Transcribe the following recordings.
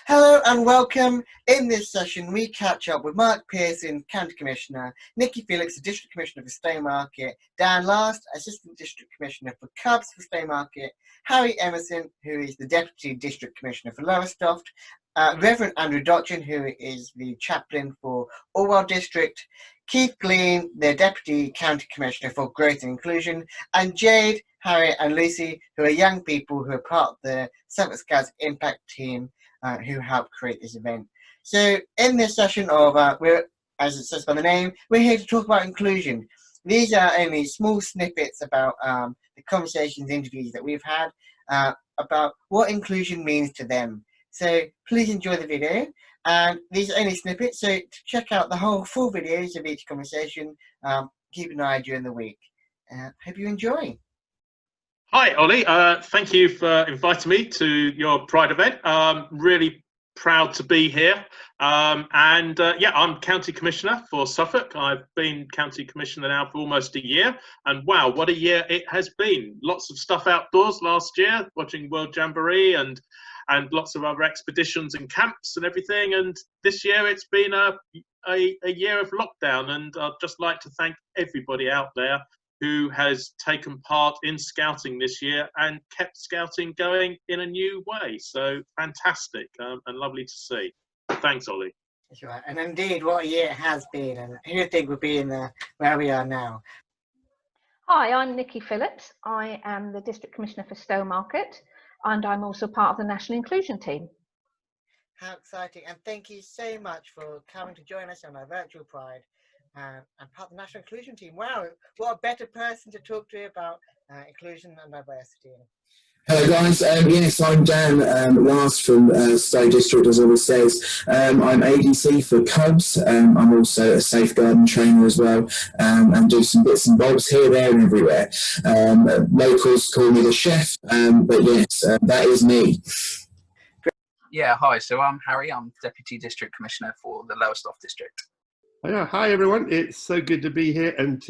Hello and welcome. In this session, we catch up with Mark Pearson, County Commissioner, Nikki Felix, the District Commissioner for Stowmarket, Dan Last, Assistant District Commissioner for Cubs for Stowmarket, Harry Emerson, who is the Deputy District Commissioner for Lowestoft, Reverend Andrew Dotchin, who is the Chaplain for Orwell District, Keith Glean, the Deputy County Commissioner for Growth and Inclusion, and Jade, Harry and Lucy, who are young people who are part of the Suffolk Scouts Impact Team who helped create this event. So in this session of, as it says by the name, we're here to talk about inclusion. These are only small snippets about the conversations, interviews that we've had about what inclusion means to them. So please enjoy the video. And these are only snippets, so to check out the whole full videos of each conversation, keep an eye during the week. Hope you enjoy. Hi, Ollie. Thank you for inviting me to your Pride event. Really proud to be here. Yeah, I'm County Commissioner for Suffolk. I've been County Commissioner now for almost a year. And wow, what a year it has been. Lots of stuff outdoors last year, watching World Jamboree and lots of other expeditions and camps and everything. And this year it's been a year of lockdown. And I'd just like to thank everybody out there who has taken part in scouting this year and kept scouting going in a new way. So fantastic and lovely to see. Thanks, Ollie. That's right. And indeed, what a year it has been. And who do you think would be in where we are now? Hi, I'm Nikki Phillips. I am the District Commissioner for Stowmarket, and I'm also part of the National Inclusion Team. How exciting. And thank you so much for coming to join us on our virtual Pride. And part of the National Inclusion Team. Wow, what a better person to talk to about inclusion and diversity. Hello guys, yes, I'm Dan Last from Stowe District, as Ollie says. I'm ADC for Cubs. I'm also a safeguarding trainer as well, and do some bits and bobs here, there and everywhere. Locals call me the chef, but yes, that is me. Yeah, hi, so I'm Harry, I'm Deputy District Commissioner for the Lowestoft District. Yeah, hi everyone, it's so good to be here and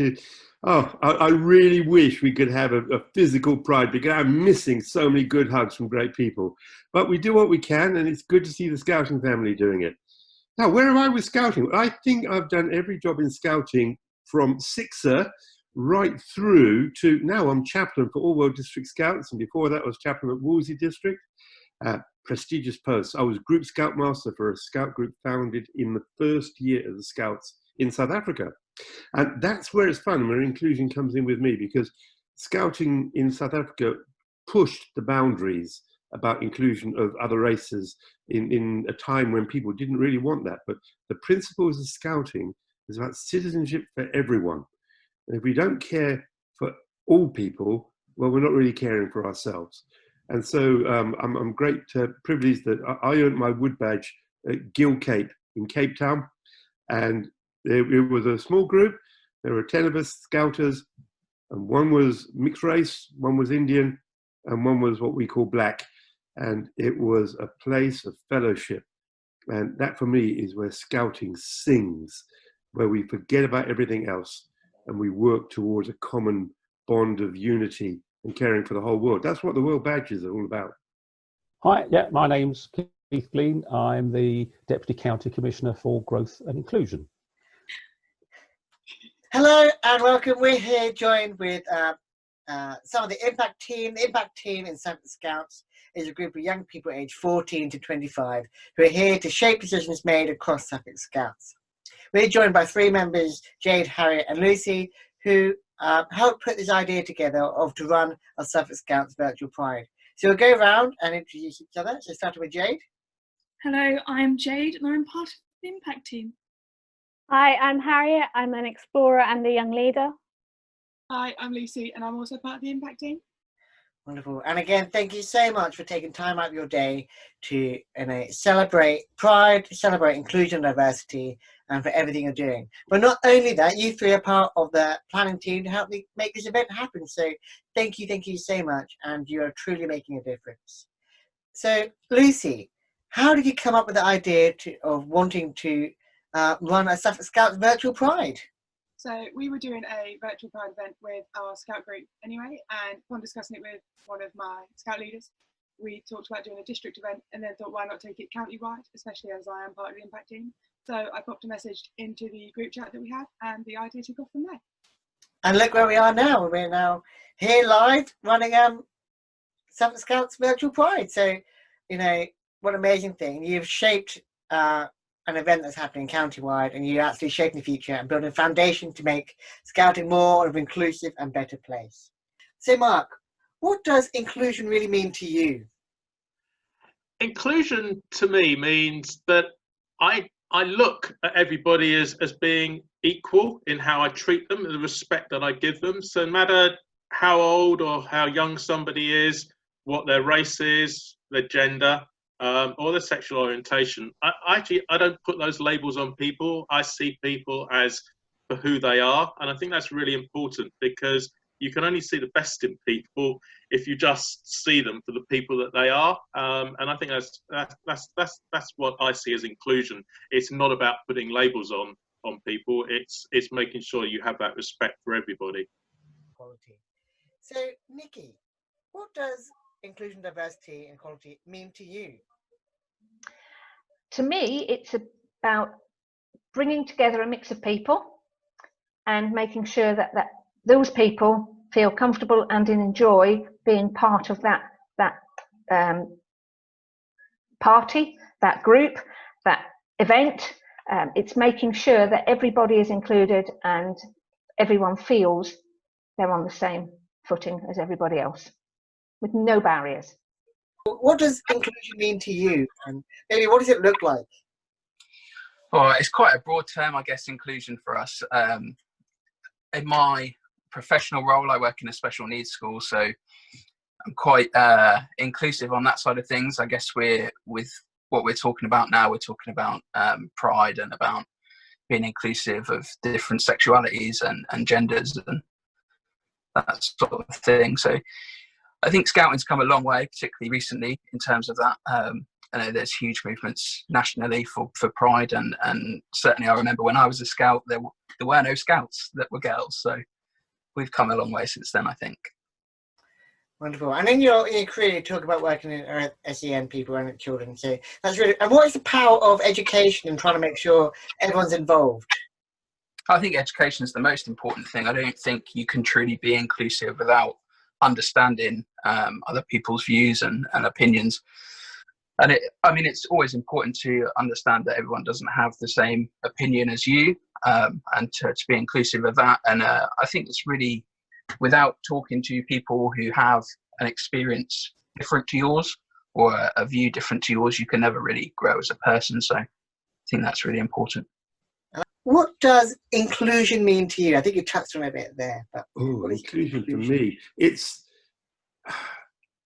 I really wish we could have a physical Pride because I'm missing so many good hugs from great people. But we do what we can and it's good to see the Scouting family doing it. Now, where am I with Scouting? I think I've done every job in Scouting from Sixer right through to now I'm Chaplain for Orwell District Scouts, and before that I was Chaplain at Wolsey District. Prestigious post. I was Group Scoutmaster for a scout group founded in the first year of the Scouts in South Africa. And that's where it's fun, where inclusion comes in with me, because Scouting in South Africa pushed the boundaries about inclusion of other races in a time when people didn't really want that. But the principles of Scouting is about citizenship for everyone. And if we don't care for all people, well, we're not really caring for ourselves. And so I'm great privileged that I earned my wood badge at Gill Cape in Cape Town. And it was a small group. There were 10 of us Scouters, and one was mixed race, one was Indian, and one was what we call black. And it was a place of fellowship. And that for me is where Scouting sings, where we forget about everything else and we work towards a common bond of unity and caring for the whole world. That's what the World Badges are all about. Hi, yeah, my name's Keith Glean. I'm the Deputy County Commissioner for Growth and Inclusion. Hello and welcome. We're here joined with some of the Impact Team. The Impact Team in Suffolk Scouts is a group of young people aged 14 to 25 who are here to shape decisions made across Suffolk Scouts. We're joined by three members, Jade, Harry and Lucy, who helped put this idea together to run a Suffolk Scouts virtual Pride. So we'll go around and introduce each other. So starting with Jade. Hello, I'm Jade and I'm part of the Impact Team. Hi, I'm Harriet. I'm an explorer and a young leader. Hi, I'm Lucy and I'm also part of the Impact Team. Wonderful. And again, thank you so much for taking time out of your day to celebrate Pride, celebrate inclusion and diversity, and for everything you're doing. But not only that, you three are part of the planning team to help me make this event happen. So thank you so much. And you are truly making a difference. So Lucy, how did you come up with the idea of wanting to run a Suffolk Scouts virtual Pride? So we were doing a virtual Pride event with our Scout group anyway, and upon discussing it with one of my Scout leaders, we talked about doing a district event, and then thought, why not take it county-wide, especially as I am part of the impact team. So I popped a message into the group chat that we had, and the idea took off from there. And look where we are now. We're now here live running Suffolk Scouts Virtual Pride. So, you know, what an amazing thing. You've shaped an event that's happening county-wide, and you're actually shaping the future and building a foundation to make Scouting more of an inclusive and better place. So, Mark, what does inclusion really mean to you? Inclusion to me means that I look at everybody as being equal in how I treat them, the respect that I give them. So no matter how old or how young somebody is, what their race is, their gender, or their sexual orientation, I don't put those labels on people. I see people as for who they are, and I think that's really important, because you can only see the best in people if you just see them for the people that they are. And I think that's what I see as inclusion. It's not about putting labels on people. It's making sure you have that respect for everybody. Quality. So, Nikki, what does inclusion, diversity, and equality mean to you? To me, it's about bringing together a mix of people and making sure that those people feel comfortable and enjoy being part of that party, that group, that event. It's making sure that everybody is included and everyone feels they're on the same footing as everybody else, with no barriers. What does inclusion mean to you? And maybe what does it look like? Well, it's quite a broad term, I guess, inclusion for us. In my professional role, I work in a special needs school, so I'm quite inclusive on that side of things. I guess with what we're talking about now, we're talking about pride and about being inclusive of different sexualities and genders and that sort of thing. So I think Scouting's come a long way, particularly recently, in terms of that. I know there's huge movements nationally for pride, and certainly I remember when I was a scout, there were no scouts that were girls. So we've come a long way since then, I think. Wonderful. And in your career, you talk about working in SEN people and children. So that's really. And what is the power of education and trying to make sure everyone's involved? I think education is the most important thing. I don't think you can truly be inclusive without understanding other people's views and opinions. And it's always important to understand that everyone doesn't have the same opinion as you, and to be inclusive of that. And I think it's really, without talking to people who have an experience different to yours or a view different to yours, you can never really grow as a person. So I think that's really important. What does inclusion mean to you? I think you touched on it a bit there. But inclusion to me,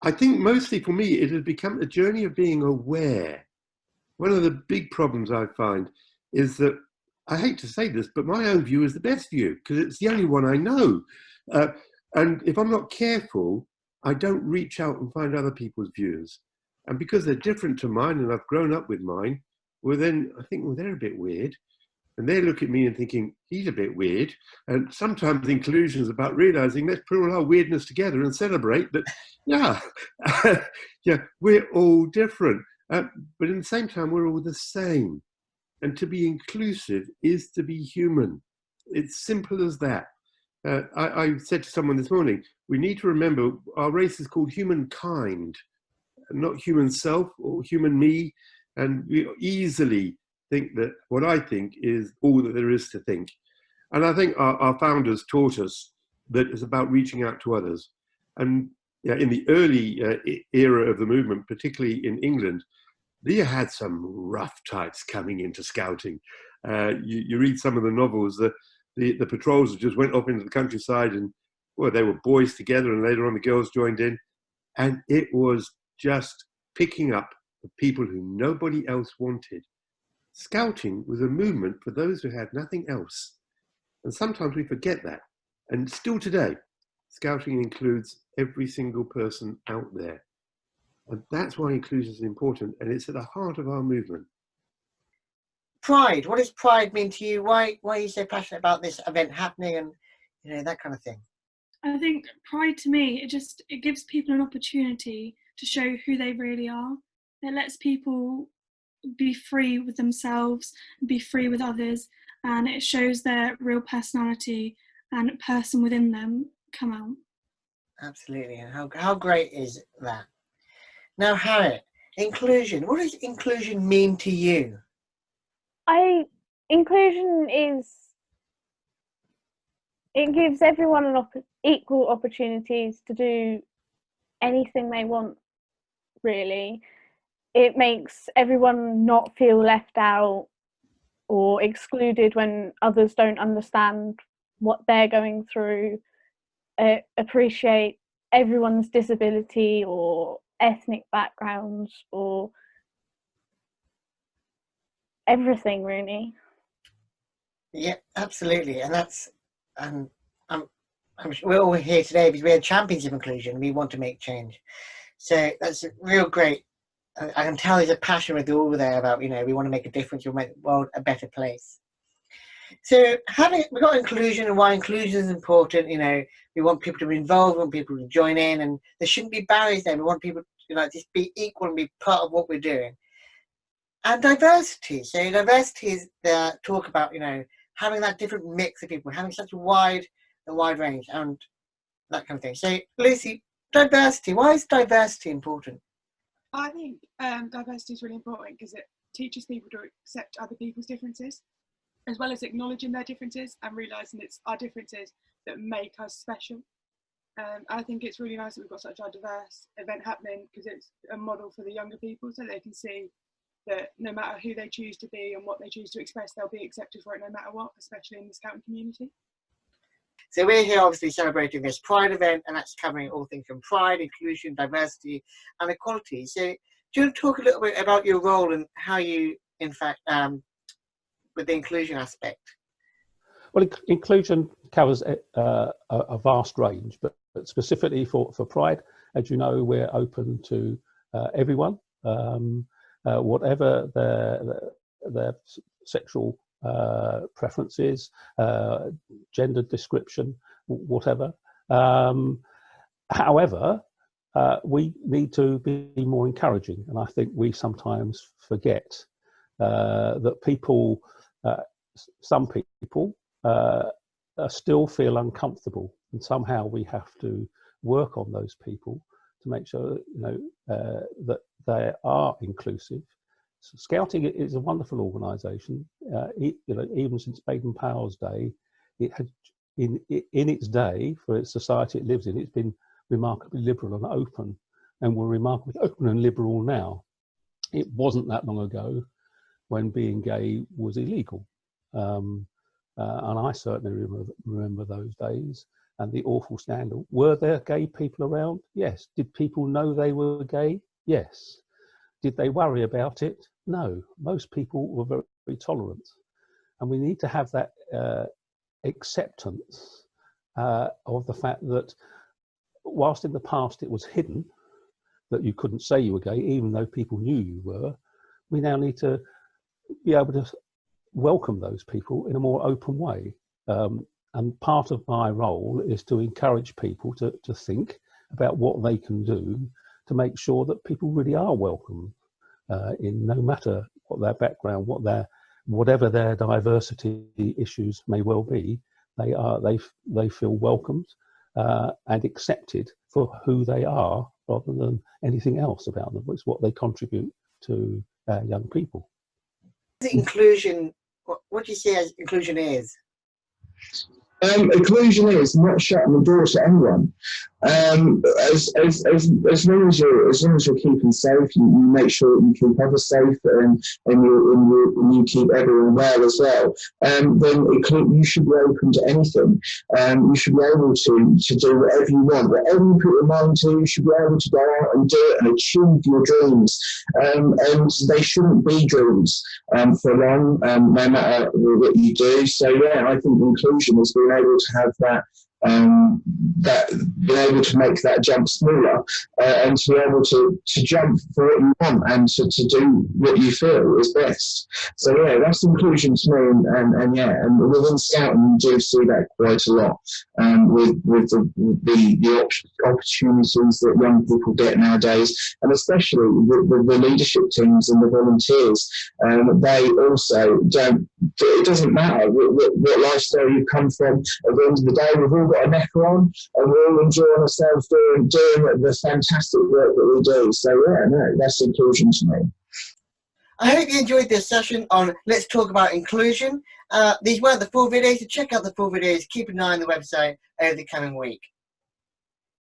I think mostly for me, it has become a journey of being aware. One of the big problems I find is that, I hate to say this, but my own view is the best view because it's the only one I know. And if I'm not careful, I don't reach out and find other people's views. And because they're different to mine and I've grown up with mine, well, then I think, well, they're a bit weird. And they look at me and thinking, he's a bit weird. And sometimes inclusion is about realizing, let's put all our weirdness together and celebrate that, yeah, yeah, we're all different. But at the same time, we're all the same. And to be inclusive is to be human. It's simple as that. I said to someone this morning, we need to remember our race is called humankind, not human self or human me. And we easily think that what I think is all that there is to think. And I think our founders taught us that it's about reaching out to others. And yeah, in the early era of the movement, particularly in England, they had some rough types coming into scouting. You read some of the novels, the patrols just went off into the countryside and, well, they were boys together and later on the girls joined in. And it was just picking up the people who nobody else wanted. Scouting was a movement for those who had nothing else. And sometimes we forget that. And still today, Scouting includes every single person out there. And that's why inclusion is important. And it's at the heart of our movement. Pride. What does pride mean to you? Why are you so passionate about this event happening and that kind of thing? I think pride to me, it gives people an opportunity to show who they really are. It lets people be free with themselves, be free with others, and it shows their real personality and person within them come out. Absolutely. And how great is that? Now, Harriet, inclusion. What does inclusion mean to you? Inclusion is, it gives everyone equal opportunities to do anything they want, really. It makes everyone not feel left out or excluded when others don't understand what they're going through. Appreciate everyone's disability or ethnic backgrounds or everything, really. Yeah, absolutely. And that's, we're all here today because we're champions of inclusion and we want to make change. So that's real great. I can tell there's a passion with all there about, we want to make a difference, we'll make the world a better place. So we've got inclusion and why inclusion is important. We want people to be involved, we want people to join in, and there shouldn't be barriers there. We want people to just be equal and be part of what we're doing. And diversity. So diversity is the talk about, having that different mix of people, having such a wide range and that kind of thing. So Lucy, diversity, why is diversity important? I think diversity is really important because it teaches people to accept other people's differences, as well as acknowledging their differences and realising it's our differences that make us special. I think it's really nice that we've got such a diverse event happening because it's a model for the younger people so they can see that no matter who they choose to be and what they choose to express, they'll be accepted for it no matter what, especially in the Scouting community. So we're here obviously celebrating this Pride event, and that's covering all things from pride, inclusion, diversity and equality. So do you want to talk a little bit about your role and how you, in fact, with the inclusion aspect? Well, inclusion covers a vast range, but specifically for Pride, as you know, we're open to everyone, whatever their sexual preferences, gender description, whatever. However, we need to be more encouraging, and I think we sometimes forget that people, some people, still feel uncomfortable, and somehow we have to work on those people to make sure that they are inclusive. So Scouting is a wonderful organisation. Even since Baden-Powell's day, it had in its day for its society it lives in, it's been remarkably liberal and open, and we're remarkably open and liberal now. It wasn't that long ago when being gay was illegal, and I certainly remember those days and the awful scandal. Were there gay people around? Yes. Did people know they were gay? Yes. Did they worry about it? No. Most people were very, very tolerant. And we need to have that acceptance of the fact that whilst in the past it was hidden, that you couldn't say you were gay, even though people knew you were, we now need to be able to welcome those people in a more open way. And part of my role is to encourage people to think about what they can do to make sure that people really are welcome in no matter what their background, whatever their diversity issues may well be, they feel welcomed and accepted for who they are rather than anything else about them. It's what they contribute to young people. Inclusion, what do you see as inclusion is? Inclusion is not shutting the door to anyone. As long as you're keeping safe, you make sure that you keep others safe, and you keep everyone well as well. Then you should be open to anything. You should be able to do whatever you want, whatever you put your mind to. You should be able to go out and do it and achieve your dreams. And they shouldn't be dreams for long, no matter what you do. So yeah, I think inclusion is being able to have that being able to make that jump smaller and to be able to jump for what you want and to do what you feel is best. So yeah, that's inclusion to me, and within Scouting you do see that quite a lot with the opportunities that young people get nowadays, and especially the leadership teams and the volunteers. They also don't. It doesn't matter what lifestyle you come from. At the end of the day, we've all got a neck on, and we're all enjoying ourselves doing the fantastic work that we do. So yeah, no, that's inclusion to me. I hope you enjoyed this session on Let's Talk About Inclusion. These weren't the full videos, so check out the full videos. Keep an eye on the website over the coming week.